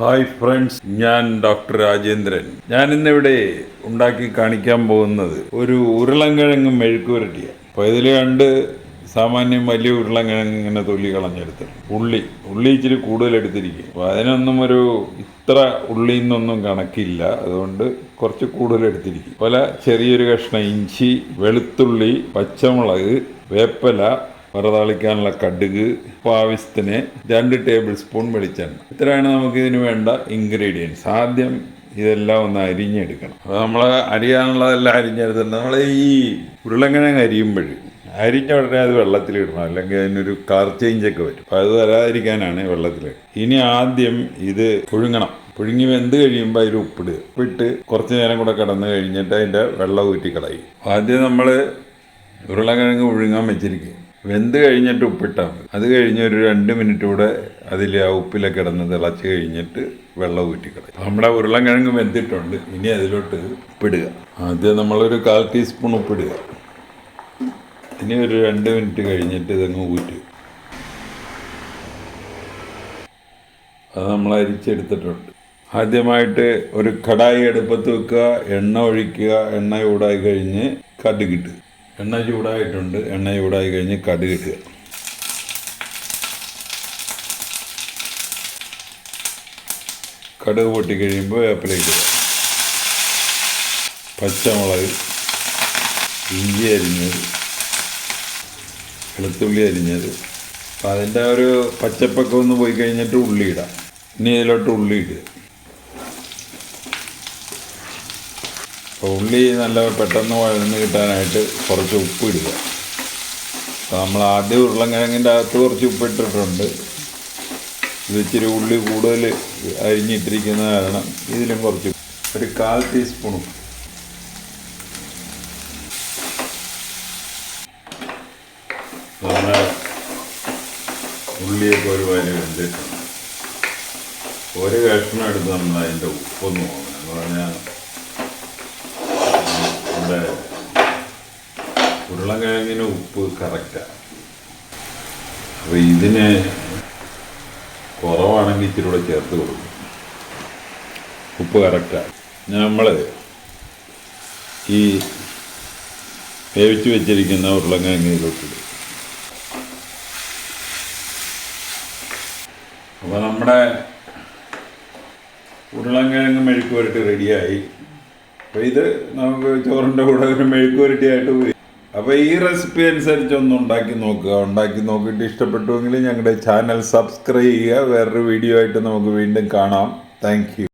Hi friends, ഞാൻ doctor Rajendran. ഞാൻ ഇന്നിവിടെ ഉണ്ടാക്കി കാണിക്കാൻ പോകുന്നത് ഒരു ഉരുളൻകിഴങ്ങ് മെഴുക്കുവരട്ടിയാണ്. അപ്പോൾ ഇതിൽ സാമാന്യം വലിയ ഉരുളൻകിഴങ്ങ് ഇങ്ങനെ തൊലി കളഞ്ഞെടുത്ത് ഉള്ളി ഇച്ചിരി കൂടുതൽ എടുത്തിരിക്കും. അപ്പോൾ അതിനൊന്നും ഇത്ര ഉള്ളിൽ നിന്നൊന്നും കണക്കില്ല, അതുകൊണ്ട് കുറച്ച് കൂടുതൽ എടുത്തിരിക്കും. അതുപോലെ ചെറിയൊരു കഷ്ണം ഇഞ്ചി, വെളുത്തുള്ളി, പച്ചമുളക്, വേപ്പില, വറതാളിക്കാനുള്ള കടുക്, ആവശ്യത്തിന് 2 ടേബിൾ സ്പൂൺ വെളിച്ചെണ്ണ. ഇത്രയാണ് നമുക്കിതിന് വേണ്ട ഇൻഗ്രീഡിയൻസ്. ആദ്യം ഇതെല്ലാം ഒന്ന് അരിഞ്ഞെടുക്കണം. അപ്പോൾ നമ്മൾ അരിയാനുള്ളതെല്ലാം അരിഞ്ഞെടുത്തിട്ട് നമ്മൾ ഈ ഉരുളക്കിഴങ്ങ് അരിഞ്ഞ ഉടനെ അത് വെള്ളത്തിലിടണം, അല്ലെങ്കിൽ അതിനൊരു കളർ ചേഞ്ചൊക്കെ വരും. അപ്പോൾ അത് വരാതിരിക്കാനാണ് വെള്ളത്തിൽ. ഇനി ആദ്യം ഇത് പുഴുങ്ങി വെന്ത് കഴിയുമ്പോൾ അതിൽ ഉപ്പിട്ട് കുറച്ച് നേരം കൂടെ കിടന്ന് കഴിഞ്ഞിട്ട് അതിൻ്റെ വെള്ളം ഊറ്റിക്കളയും. ആദ്യം നമ്മൾ ഉരുളക്കിഴങ്ങ് പുഴുങ്ങാൻ വെച്ചിരിക്കുക. വെന്ത് കഴിഞ്ഞിട്ട് ഉപ്പിട്ടാൽ മതി. അത് കഴിഞ്ഞ് ഒരു 2 മിനിറ്റ് കൂടെ അതിൽ ആ ഉപ്പിലൊക്കെ കിടന്ന് തിളച്ച് കഴിഞ്ഞിട്ട് വെള്ളം ഊറ്റിക്കളയും. നമ്മുടെ ഉരുളക്കിഴങ്ങ് വെന്തിട്ടുണ്ട്. ഇനി അതിലോട്ട് ഉപ്പിടുക. ആദ്യം നമ്മളൊരു 1/4 ടീസ്പൂൺ ഉപ്പിടുക. ഇനി ഒരു 2 മിനിറ്റ് കഴിഞ്ഞിട്ട് ഇതങ്ങ് ഊറ്റുക. അത് നമ്മൾ അരിച്ചെടുത്തിട്ടുണ്ട്. ആദ്യമായിട്ട് ഒരു കടായി അടുപ്പത്ത് വെക്കുക, എണ്ണ ഒഴിക്കുക. എണ്ണ ചൂടായി കഴിഞ്ഞ് കടുകിട്ട്. എണ്ണ ചൂടായിട്ടുണ്ട്. എണ്ണ ചൂടായി കഴിഞ്ഞ് കടുകിടുക. കടുക് പൊട്ടിക്കഴിയുമ്പോൾ വേപ്പില ഇടുക. പച്ചമുളക്, ഇഞ്ചി അരിഞ്ഞത്, വെളുത്തുള്ളി അരിഞ്ഞത്. അപ്പം അതിൻ്റെ ഒരു പച്ചപ്പൊക്കെ ഒന്ന് പോയി കഴിഞ്ഞിട്ട് ഉള്ളി ഇടാം. ഇനി ഇതിലോട്ട് ഉള്ളി ഇടുക. അപ്പോൾ ഉള്ളി നല്ല പെട്ടെന്ന് വഴന്ന് കിട്ടാനായിട്ട് കുറച്ച് ഉപ്പ് ഇടുക. അപ്പോൾ നമ്മൾ ആദ്യം ഉരുളക്കിഴങ്ങിൻ്റെ അകത്ത് കുറച്ച് ഉപ്പിട്ടിട്ടുണ്ട്. ഇത് ഇച്ചിരി ഉള്ളി കൂടുതൽ അരിഞ്ഞിട്ടിരിക്കുന്ന കാരണം ഇതിലും കുറച്ച് ഒരു 1/4 ടീസ്പൂൺ ഉപ്പ്. നമ്മുടെ ഉള്ളിയൊക്കെ ഒരു വരി വെന്തിട്ടുണ്ട്. ഒരു കഷ്ണം എടുത്ത് നമ്മൾ അതിൻ്റെ ഉപ്പൊന്ന് നോക്കണം. എന്ന് പറഞ്ഞാൽ ഉരുളക്കിഴങ്ങിന് ഉപ്പ് കറക്റ്റാണ്. അപ്പോൾ ഇതിന് കുറവാണെങ്കിൽ ഇച്ചിരി കൂടെ ചേർത്ത് കൊടുക്കും. ഉപ്പ് കറക്റ്റാണ്. നമ്മൾ ഈ വേവിച്ച് വെച്ചിരിക്കുന്ന ഉരുളക്കിഴങ്ങിലോട്ടിടും. അപ്പോൾ നമ്മുടെ ഉരുളക്കിഴങ്ങ് മെഴുക്കുവരട്ടി റെഡിയായി. അപ്പോൾ ഇത് നമുക്ക് ചോറിൻ്റെ കൂടെ ഒരു മെഴുക്കുവരട്ടിയായിട്ട് പോയി. അപ്പോൾ ഈ റെസിപ്പി അനുസരിച്ച് ഒന്ന് ഉണ്ടാക്കി നോക്കുക. ഉണ്ടാക്കി നോക്കിയിട്ട് ഇഷ്ടപ്പെട്ടുവെങ്കിൽ ഞങ്ങളുടെ ചാനൽ സബ്സ്ക്രൈബ് ചെയ്യുക. വേറൊരു വീഡിയോ ആയിട്ട് നമുക്ക് വീണ്ടും കാണാം. Thank you.